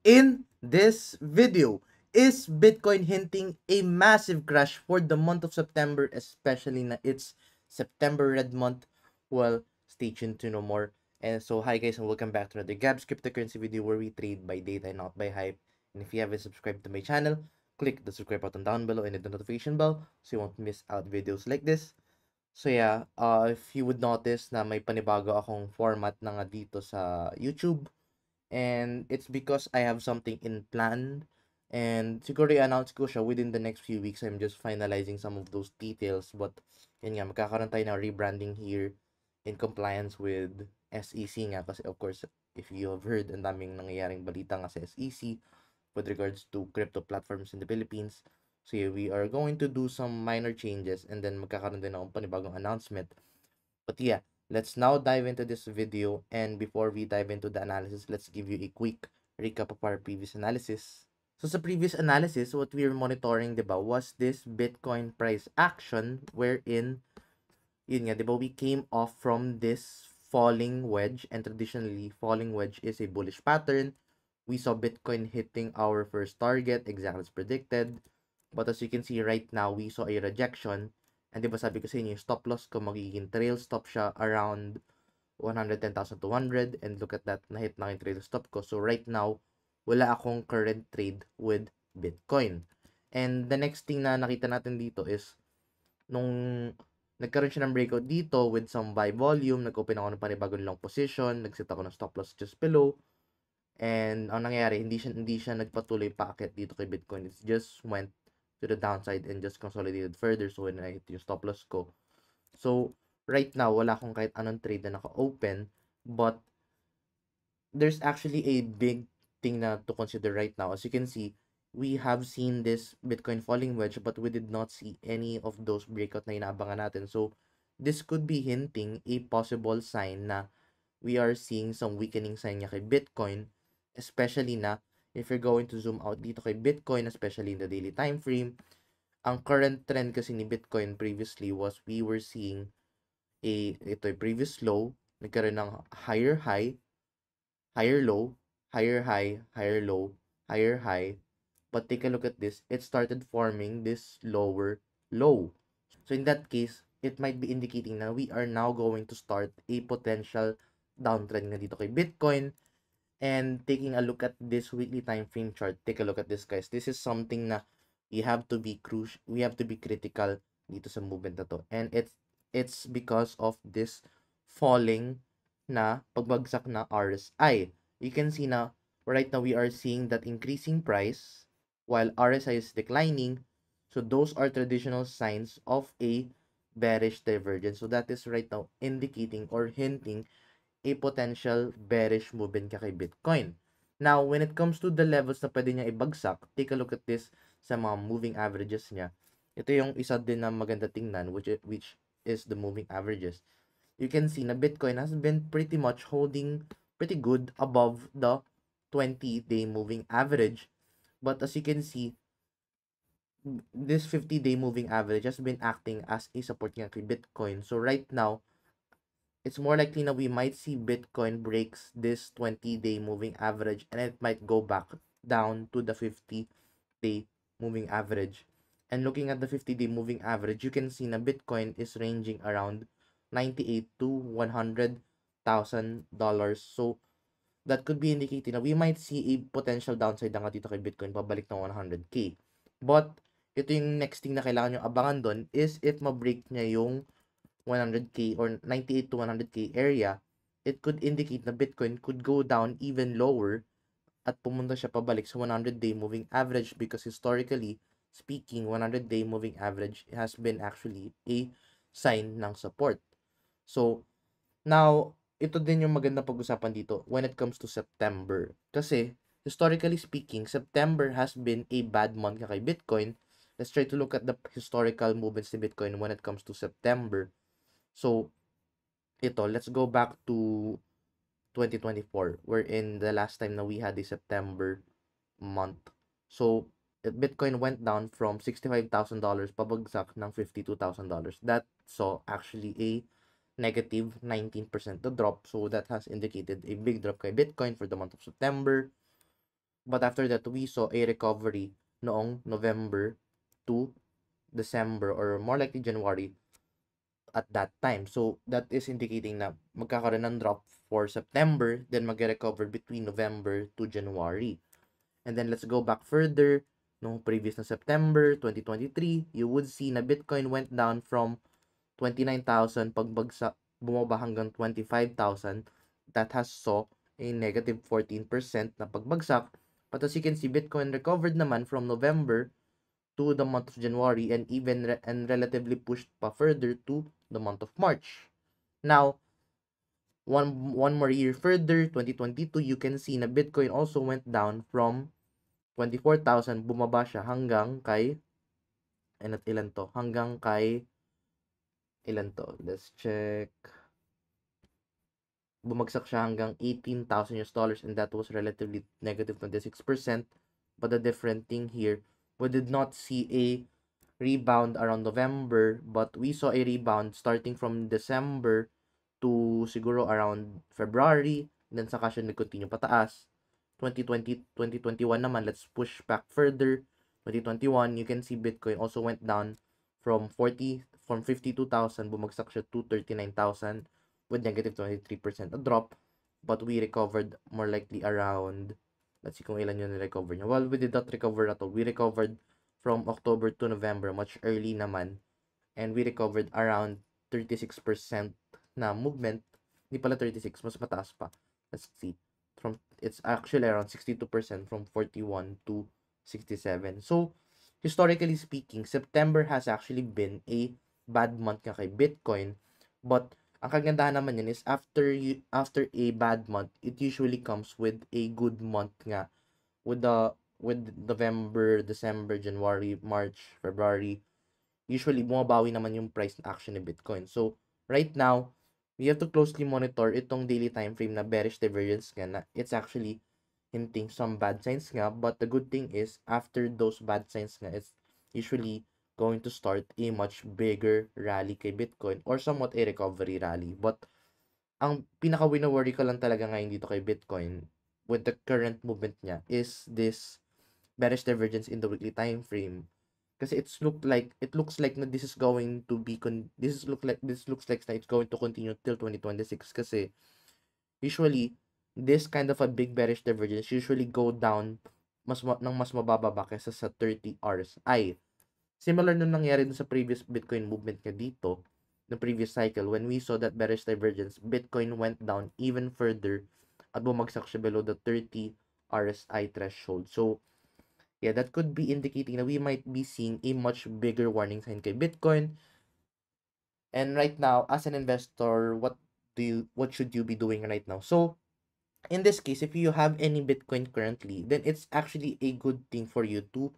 In this video, is Bitcoin hinting a massive crash for the month of September, especially na it's September Red Month? Well, stay tuned to know more. And so, hi guys, and welcome back to another Gabs cryptocurrency video where we trade by data and not by hype. And if you haven't subscribed to my channel, click the subscribe button down below and hit the notification bell so you won't miss out videos like this. So yeah, if you would notice na may panibago akong format na nga dito sa YouTube, and it's because I have something in plan, and siguro i-announce ko siya within the next few weeks. I'm just finalizing some of those details, but yun nga, magkakaroon tayo ng rebranding here in compliance with SEC nga, kasi of course, if you have heard, ang daming nangyayaring balita nga sa SEC with regards to crypto platforms in the Philippines. So yeah, we are going to do some minor changes, and then magkakaroon din akong panibagong announcement. But yeah, let's now dive into this video, and before we dive into the analysis, let's give you a quick recap of our previous analysis. So sa previous analysis, what we were monitoring, diba, was this Bitcoin price action wherein, yun nga, diba, we came off from this falling wedge, and traditionally, falling wedge is a bullish pattern. We saw Bitcoin hitting our first target, exactly as predicted. But as you can see right now, we saw a rejection. And di ba sabi ko sa inyo, yung stop loss ko magiging trail stop siya around 110,200. And look at that, na-hit na yung trail stop ko. So right now, wala akong current trade with Bitcoin. And the next thing na nakita natin dito is, nung nagkaroon siya ng breakout dito with some buy volume, nag-open ako ng panibagong long position, nag-set ako ng stop loss just below. And ang nangyari, hindi siya nagpatuloy paakyat dito kay Bitcoin. It just went to the downside and just consolidated further. So when I hit yung stop loss ko. So right now, wala akong kahit anong trade na naka-open, but there's actually a big thing na to consider right now. As you can see, we have seen this Bitcoin falling wedge, but we did not see any of those breakout na inaabangan natin. So this could be hinting a possible sign na we are seeing some weakening sign niya kay Bitcoin, especially na if you're going to zoom out dito kay Bitcoin, especially in the daily time frame. Ang current trend kasi ni Bitcoin previously was we were seeing ito yung previous low, nagkaroon ng higher high, higher low, higher high, higher low, higher high. But take a look at this, it started forming this lower low. So in that case, it might be indicating na we are now going to start a potential downtrend nga dito kay Bitcoin. And taking a look at this weekly time frame chart, take a look at this, guys. This is something na we have to be critical dito sa movement na to. And it's because of this falling na pagbagsak na RSI. You can see na right now we are seeing that increasing price while RSI is declining. So those are traditional signs of a bearish divergence. So that is right now indicating or hinting a potential bearish movement ka kay Bitcoin. Now, when it comes to the levels na pwede niya ibagsak, take a look at this sa mga moving averages niya. Ito yung isa din na maganda tingnan, which is the moving averages. You can see na Bitcoin has been pretty much holding pretty good above the 20-day moving average. But as you can see, this 50-day moving average has been acting as a support nga kay Bitcoin. So right now, it's more likely na we might see Bitcoin breaks this 20-day moving average, and it might go back down to the 50-day moving average. And looking at the 50-day moving average, you can see na Bitcoin is ranging around 98 to $100,000. So that could be indicating na we might see a potential downside na nga dito kay Bitcoin pabalik ng 100K. But ito yung next thing na kailangan nyo abangan doon is if ma-break niya yung 100K or 98 to 100K area, it could indicate na Bitcoin could go down even lower at pumunta siya pabalik sa 100-day moving average, because historically speaking, 100-day moving average has been actually a sign ng support. So, now, ito din yung maganda pag-usapan dito when it comes to September. Kasi, historically speaking, September has been a bad month kay Bitcoin. Let's try to look at the historical movements ni Bitcoin when it comes to September. So, ito, let's go back to 2024, wherein the last time na we had a September month. So, Bitcoin went down from $65,000 pabagsak ng $52,000. That saw actually a negative 19% to drop. So, that has indicated a big drop kay Bitcoin for the month of September. But after that, we saw a recovery noong November to December, or more likely January at that time. So that is indicating na magkakaroon ng drop for September, then mag-recover between November to January. And then let's go back further. No previous na September 2023, you would see na Bitcoin went down from 29,000, pagbagsak bumaba hanggang 25,000. That has saw a negative 14% na pagbagsak. But as you can see, Bitcoin recovered naman from November to the month of January, and even and relatively pushed pa further to the month of March. Now, one more year further, 2022, you can see na Bitcoin also went down from 24,000, bumaba siya hanggang kay ilan to? Hanggang kay ilan to? Let's check. Bumagsak siya hanggang $18,000, and that was relatively negative 26%. But the different thing here, we did not see a rebound around November, but we saw a rebound starting from December to siguro around February, and then saka siya nag-continue pataas. 2020, 2021 naman, let's push back further. 2021, you can see Bitcoin also went down from 52,000, bumagsak siya to 39,000 with negative 23% a drop. But we recovered more likely around, let's see kung ilan yung recover niya. Well, we did not recover at all. We recovered from October to November, much early naman. And we recovered around 36% na movement. Hindi pala 36, mas mataas pa. Let's see. It's actually around 62% from 41 to 67. So, historically speaking, September has actually been a bad month nga kay Bitcoin. But ang kagandahan naman yun is after a bad month, it usually comes with a good month nga with November, December, January, March, February. Usually bumabawi naman yung price action ni Bitcoin. So right now, we have to closely monitor itong daily time frame na bearish divergence nga na it's actually hinting some bad signs nga, but the good thing is after those bad signs nga, it's usually going to start a much bigger rally kay Bitcoin or somewhat a recovery rally. But ang pinaka wino-worry ko lang talaga ngayon dito kay Bitcoin with the current movement niya is this bearish divergence in the weekly time frame. Kasi it looks like na this is going to be this looks like na it's going to continue till 2026, kasi usually this kind of a big bearish divergence usually go down mas mababa ba kaysa sa 30 hours. Similar nung nangyari dun sa previous Bitcoin movement nga dito, the previous cycle, when we saw that bearish divergence, Bitcoin went down even further at bumagsak siya below the 30 RSI threshold. So, yeah, that could be indicating that we might be seeing a much bigger warning sign kay Bitcoin. And right now, as an investor, what should you be doing right now? So, in this case, if you have any Bitcoin currently, then it's actually a good thing for you to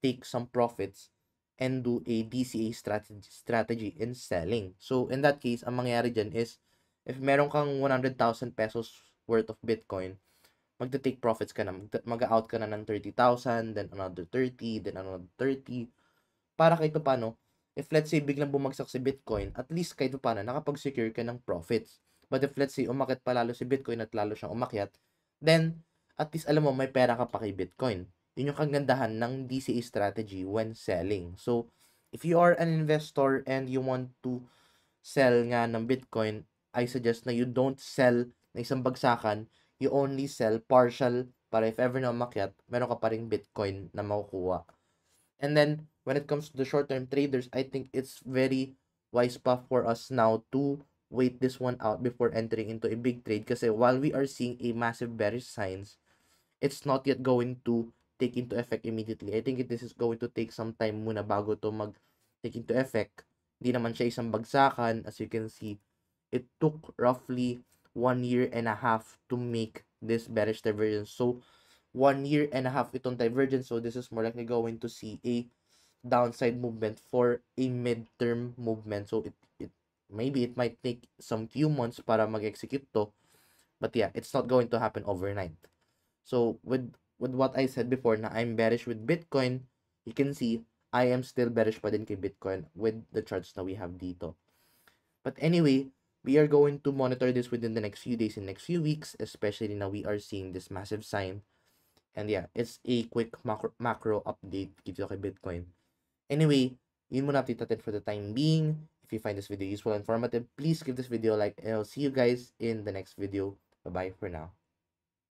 take some profits and do a DCA strategy in selling. So, in that case, ang mangyayari dyan is, if meron kang 100,000 pesos worth of Bitcoin, magta-take profits ka na, mag-out ka na ng 30,000, then another 30, then another 30, para kahit paano, if let's say biglang bumagsak si Bitcoin, at least kahit paano, nakapag-secure ka ng profits. But if let's say umakyat pa lalo si Bitcoin at lalo siyang umakyat, then at least alam mo may pera ka pa kay Bitcoin. Yun yung kagandahan ng DCA strategy when selling. So, if you are an investor and you want to sell nga ng Bitcoin, I suggest na you don't sell na isang bagsakan, you only sell partial para if ever na umakyat, meron ka pa ring Bitcoin na makukuha. And then, when it comes to the short-term traders, I think it's very wise pa for us now to wait this one out before entering into a big trade, kasi while we are seeing a massive bearish signs, it's not yet going to take into effect immediately. I think this is going to take some time muna bago to take into effect. Hindi naman siya isang bagsakan. As you can see, it took roughly 1.5 years to make this bearish divergence. So, 1.5 years itong divergence. So, this is more likely going to see a downside movement for a midterm movement. So, maybe it might take some few months para mag-execute to. But yeah, it's not going to happen overnight. So, with what I said before na I'm bearish with Bitcoin, you can see I am still bearish pa din kay Bitcoin with the charts na we have dito. But anyway, we are going to monitor this within the next few days and next few weeks, especially now we are seeing this massive sign. And yeah, it's a quick macro update dito kay Bitcoin. Anyway, yun muna update natin for the time being. If you find this video useful and informative, please give this video a like, and I'll see you guys in the next video. Bye-bye for now.